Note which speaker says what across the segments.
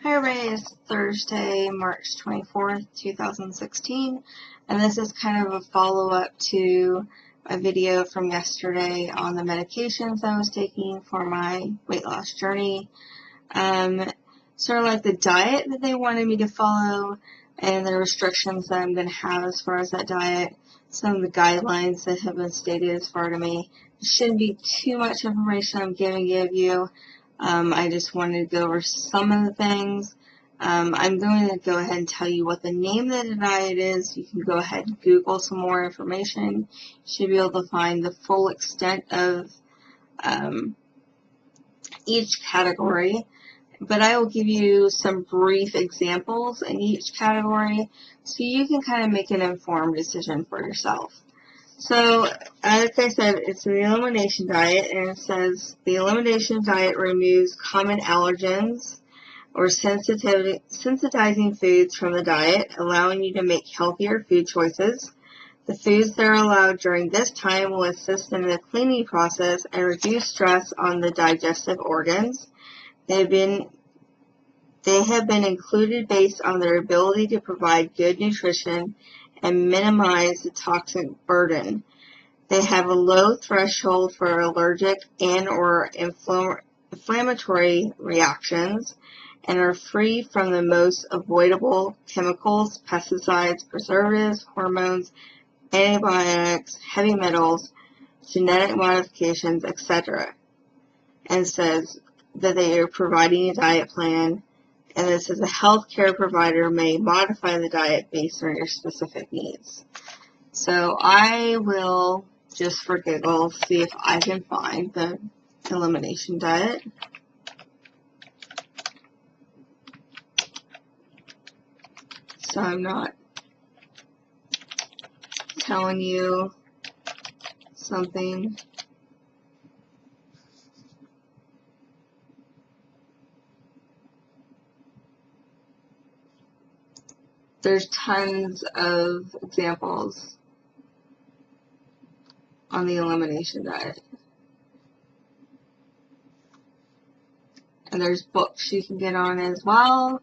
Speaker 1: Hi everybody, it's Thursday, March 24th, 2016, and this is kind of a follow-up to a video from yesterday on the medications I was taking for my weight loss journey. Sort of like the diet that they wanted me to follow and the restrictions that I'm going to have as far as that diet, some of the guidelines that have been stated as far to me. It shouldn't be too much information I'm going to give you. I just wanted to go over some of the things. I'm going to go ahead and tell you what the name of the diet is. You can go ahead and Google some more information. You should be able to find the full extent of each category. But I will give you some brief examples in each category so you can kind of make an informed decision for yourself. So, as I said, it's the Elimination Diet, and it says the Elimination Diet removes common allergens or sensitizing foods from the diet, allowing you to make healthier food choices. The foods that are allowed during this time will assist in the cleaning process and reduce stress on the digestive organs. They have been included based on their ability to provide good nutrition and minimize the toxic burden. They have a low threshold for allergic and or inflammatory reactions and are free from the most avoidable chemicals, pesticides, preservatives, hormones, antibiotics, heavy metals, genetic modifications, etc. And says that they are providing a diet plan, and this is a healthcare provider may modify the diet based on your specific needs. So I will, just for giggles, see if I can find the Elimination Diet. So I'm not telling you something. There's tons of examples on the Elimination Diet. And there's books you can get on as well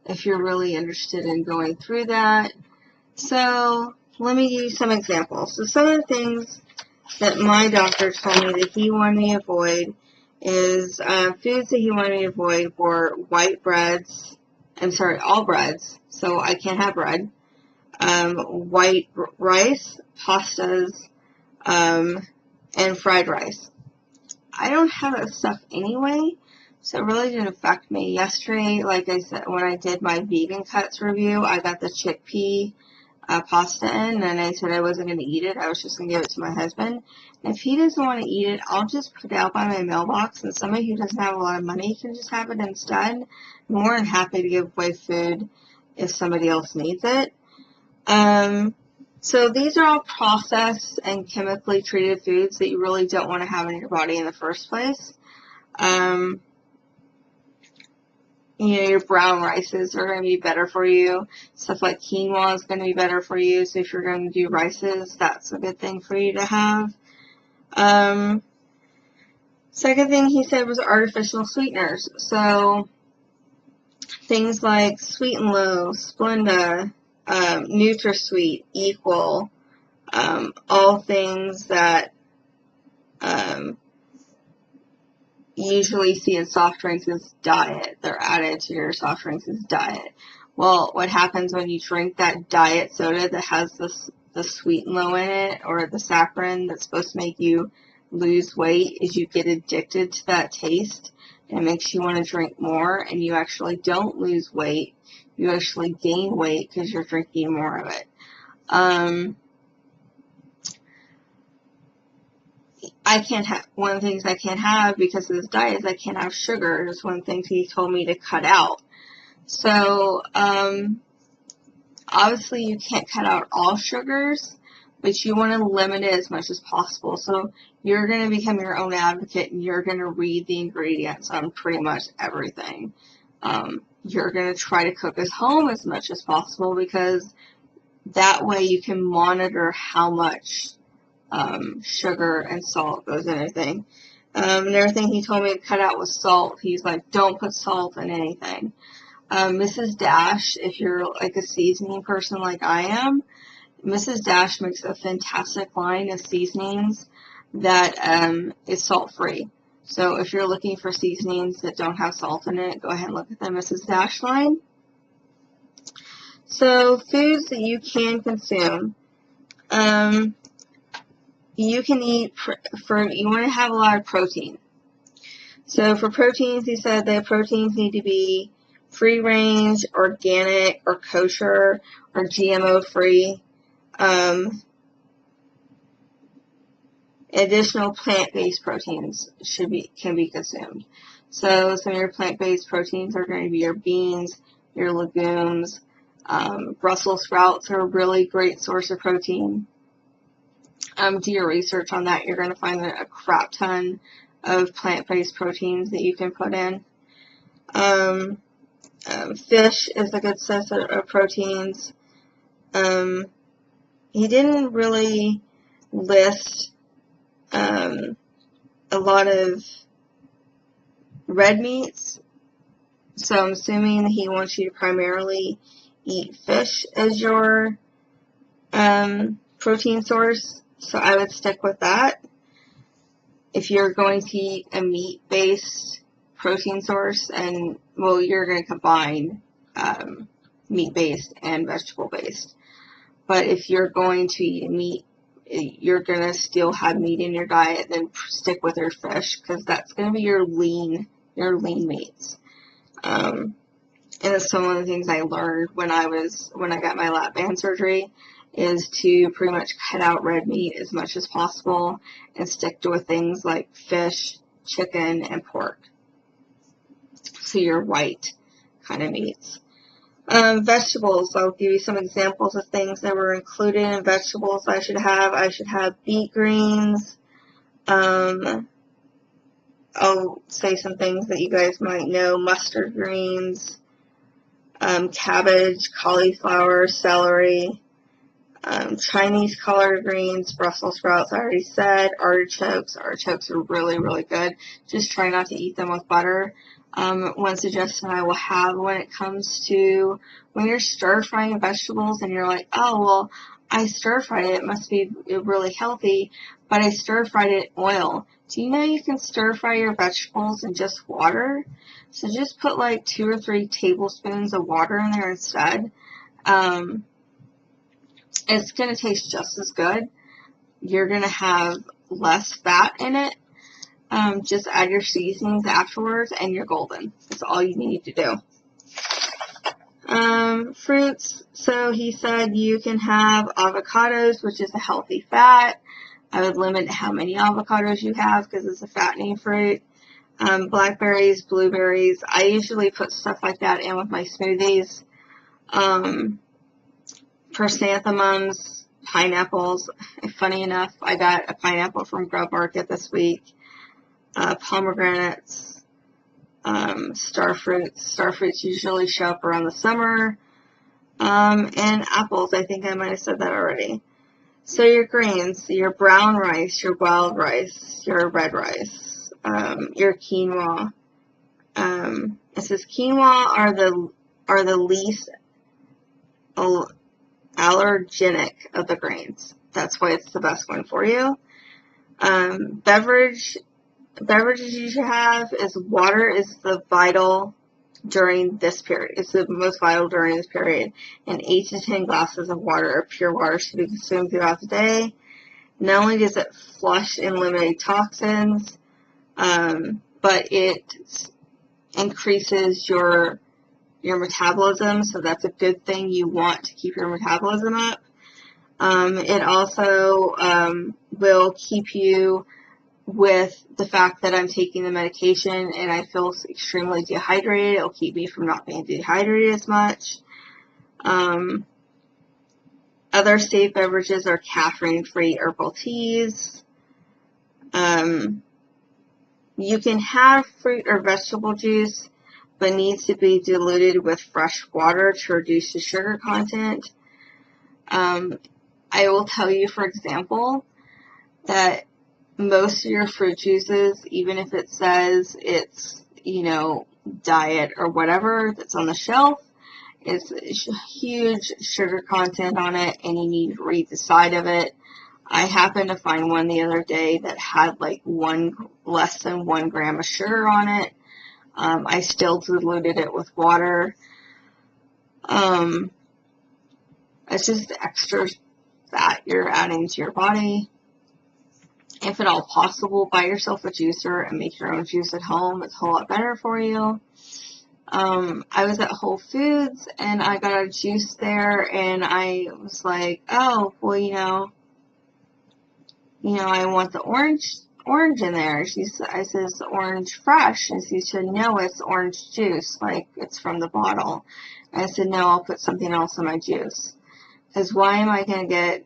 Speaker 1: if you're really interested in going through that. So let me give you some examples. So some of the things that my doctor told me that he wanted me to avoid is foods that he wanted me to avoid were white breads. All breads. So I can't have bread. White rice, pastas, and fried rice. I don't have that stuff anyway, so it really didn't affect me. Yesterday, like I said, when I did my vegan cuts review, I got the chickpea pasta in, and I said I wasn't going to eat it. I was just going to give it to my husband. And if he doesn't want to eat it, I'll just put it out by my mailbox, and somebody who doesn't have a lot of money can just have it instead. I'm more than happy to give away food if somebody else needs it. So these are all processed and chemically treated foods that you really don't want to have in your body in the first place. Your brown rices are going to be better for you. Stuff like quinoa is going to be better for you. So if you're going to do rices, that's a good thing for you to have. Second thing he said was artificial sweeteners. So things like Sweet and Low, Splenda, NutraSweet, Equal, all things that usually see in soft drinks as diet. They're added to your soft drinks as diet. Well, what happens when you drink that diet soda that has the Sweet and Low in it, or the saccharin that's supposed to make you lose weight, is you get addicted to that taste, and it makes you want to drink more, and you actually don't lose weight. You actually gain weight because you're drinking more of it. One of the things I can't have because of this diet is I can't have sugar. It's one of the things he told me to cut out. So, obviously you can't cut out all sugars, but you want to limit it as much as possible. So you're going to become your own advocate, and you're going to read the ingredients on pretty much everything. You're going to try to cook at home as much as possible, because that way you can monitor how much sugar and salt goes in everything. Another thing he told me to cut out was salt. He's like, don't put salt in anything. Mrs. Dash, if you're like a seasoning person like I am, Mrs. Dash makes a fantastic line of seasonings that is salt-free. So if you're looking for seasonings that don't have salt in it, go ahead and look at the Mrs. Dash line. So foods that you can consume. You can eat, you want to have a lot of protein. So for proteins, he said that proteins need to be free-range, organic, or kosher, or GMO-free. Additional plant-based proteins can be consumed. So some of your plant-based proteins are going to be your beans, your legumes. Brussels sprouts are a really great source of protein. Do your research on that. You're going to find a crap ton of plant-based proteins that you can put in. Fish is a good source of proteins. He didn't really list a lot of red meats, so I'm assuming that he wants you to primarily eat fish as your protein source, so I would stick with that. If you're going to eat a meat-based protein source, and well, you're going to combine meat-based and vegetable-based. But if you're going to eat meat, you're going to still have meat in your diet, then stick with your fish, because that's going to be your lean meats. And that's some of the things I learned when I got my lap band surgery, is to pretty much cut out red meat as much as possible and stick to things like fish, chicken, and pork. So your white kind of meats. Vegetables, I'll give you some examples of things that were included in vegetables I should have. I should have beet greens. I'll say some things that you guys might know. Mustard greens, cabbage, cauliflower, celery, Chinese collard greens, Brussels sprouts, I already said. Artichokes. Artichokes are really, really good. Just try not to eat them with butter. One suggestion I will have when it comes to when you're stir-frying vegetables and you're like, oh, well, I stir-fried it. It must be really healthy, but I stir-fried it in oil. Do you know you can stir-fry your vegetables in just water? So just put like 2 or 3 tablespoons of water in there instead. It's going to taste just as good. You're going to have less fat in it. Just add your seasonings afterwards and you're golden. That's all you need to do. Fruits. So he said you can have avocados, which is a healthy fat. I would limit how many avocados you have because it's a fattening fruit. Blackberries, blueberries. I usually put stuff like that in with my smoothies. Chrysanthemums, pineapples. Funny enough, I got a pineapple from Grub Market this week. Pomegranates, starfruits. Starfruits usually show up around the summer. And apples. I think I might have said that already. So your grains, your brown rice, your wild rice, your red rice, your quinoa. It says quinoa are the least allergenic of the grains. That's why it's the best one for you. Beverages you should have is water is the vital during this period. It's the most vital during this period. And 8 to 10 glasses of water or pure water should be consumed throughout the day. Not only does it flush and eliminate toxins, but it increases your metabolism, so that's a good thing. You want to keep your metabolism up. It also will keep you with the fact that I'm taking the medication and I feel extremely dehydrated. It'll keep me from not being dehydrated as much. Other safe beverages are caffeine-free herbal teas. You can have fruit or vegetable juice, but needs to be diluted with fresh water to reduce the sugar content. I will tell you, for example, that most of your fruit juices, even if it says it's, diet or whatever that's on the shelf is huge sugar content on it, and you need to read the side of it. I happened to find one the other day that had like less than 1 gram of sugar on it. I still diluted it with water. It's just extra fat you're adding to your body. If at all possible, buy yourself a juicer and make your own juice at home. It's a whole lot better for you. I was at Whole Foods and I got a juice there, and I was like, oh, well, I want the orange in there. I says orange fresh, and she said, no, it's orange juice, like it's from the bottle. And I said, no, I'll put something else in my juice. Because why am I going to get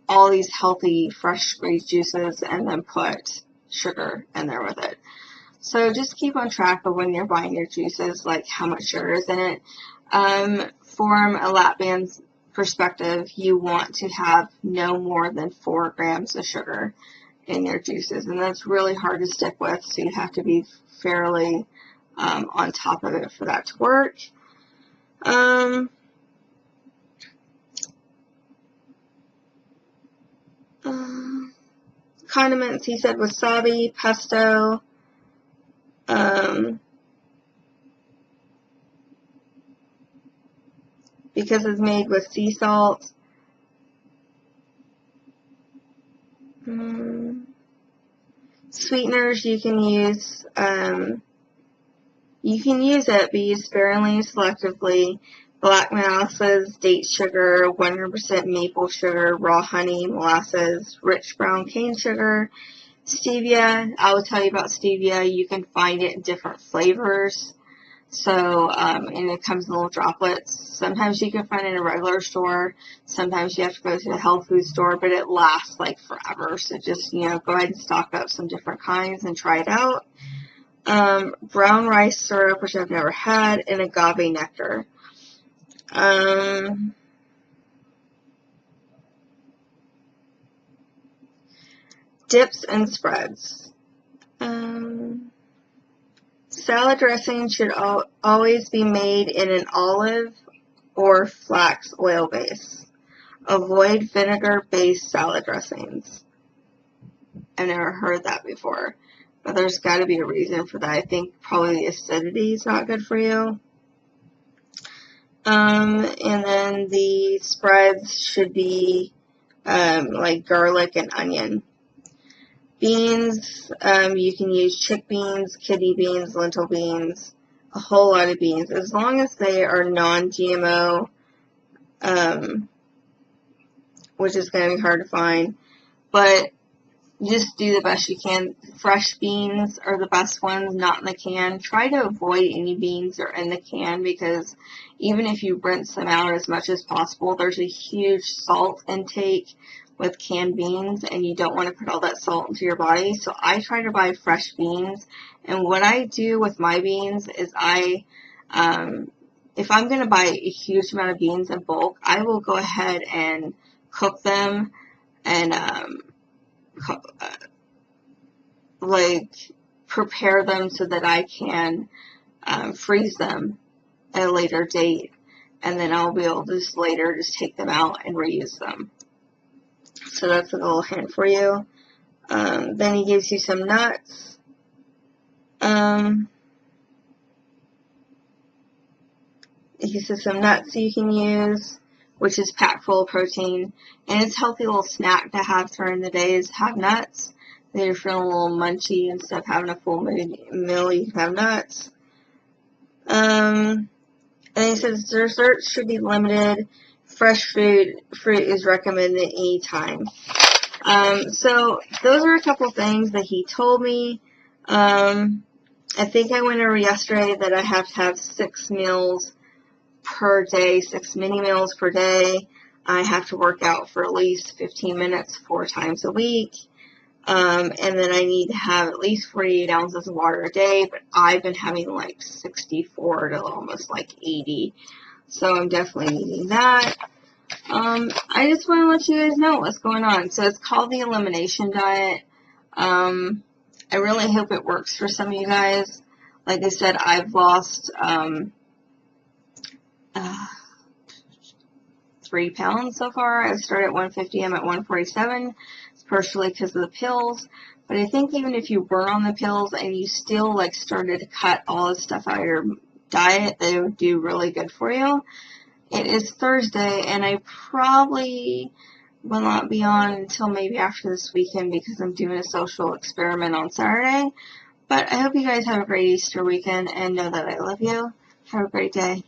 Speaker 1: all these healthy, fresh squeezed juices and then put sugar in there with it? So just keep on track of when you're buying your juices, like how much sugar is in it. From a lap band's perspective, you want to have no more than 4 grams of sugar in your juices, and that's really hard to stick with, so you have to be fairly on top of it for that to work. Condiments, he said wasabi, pesto, because it's made with sea salt. Sweeteners you can use it, but use sparingly, selectively. Black molasses, date sugar, 100% maple sugar, raw honey, molasses, rich brown cane sugar, stevia. I will tell you about stevia. You can find it in different flavors. So, and it comes in little droplets. Sometimes you can find it in a regular store. Sometimes you have to go to the health food store, but it lasts like forever. So just, go ahead and stock up some different kinds and try it out. Brown rice syrup, which I've never had, and agave nectar. Dips and spreads. Salad dressing should always be made in an olive or flax oil base. Avoid vinegar-based salad dressings. I've never heard that before, but there's got to be a reason for that. I think probably the acidity is not good for you. And then the spreads should be like garlic and onion. Beans, you can use chickpeas, kidney beans, lentil beans, a whole lot of beans, as long as they are non-GMO, which is going to be hard to find, but just do the best you can. Fresh beans are the best ones, not in the can. Try to avoid any beans that are in the can, because even if you rinse them out as much as possible, there's a huge salt intake with canned beans, and you don't want to put all that salt into your body. So I try to buy fresh beans, and what I do with my beans is if I'm going to buy a huge amount of beans in bulk, I will go ahead and cook them and prepare them so that I can freeze them at a later date, and then I'll be able to just later take them out and reuse them. So that's a little hint for you. Then he gives you some nuts. He says some nuts you can use, which is packed full of protein. And it's a healthy little snack to have during the day is have nuts. If you're feeling a little munchy instead of having a full meal, you can have nuts. And he says desserts should be limited. Fresh fruit is recommended any time. So those are a couple things that he told me. I think I went over yesterday that I have to have 6 meals per day, 6 mini meals per day. I have to work out for at least 15 minutes 4 times a week. And then I need to have at least 48 ounces of water a day, but I've been having like 64 to almost like 80. So I'm definitely needing that. I just want to let you guys know what's going on. So it's called the Elimination Diet. I really hope it works for some of you guys. Like I said, I've lost 3 pounds so far. I started at 150, I'm at 147. It's partially because of the pills. But I think even if you weren't on the pills and you still like started to cut all this stuff out of your diet, that it would do really good for you. It is Thursday, and I probably will not be on until maybe after this weekend because I'm doing a social experiment on Saturday. But I hope you guys have a great Easter weekend and know that I love you. Have a great day.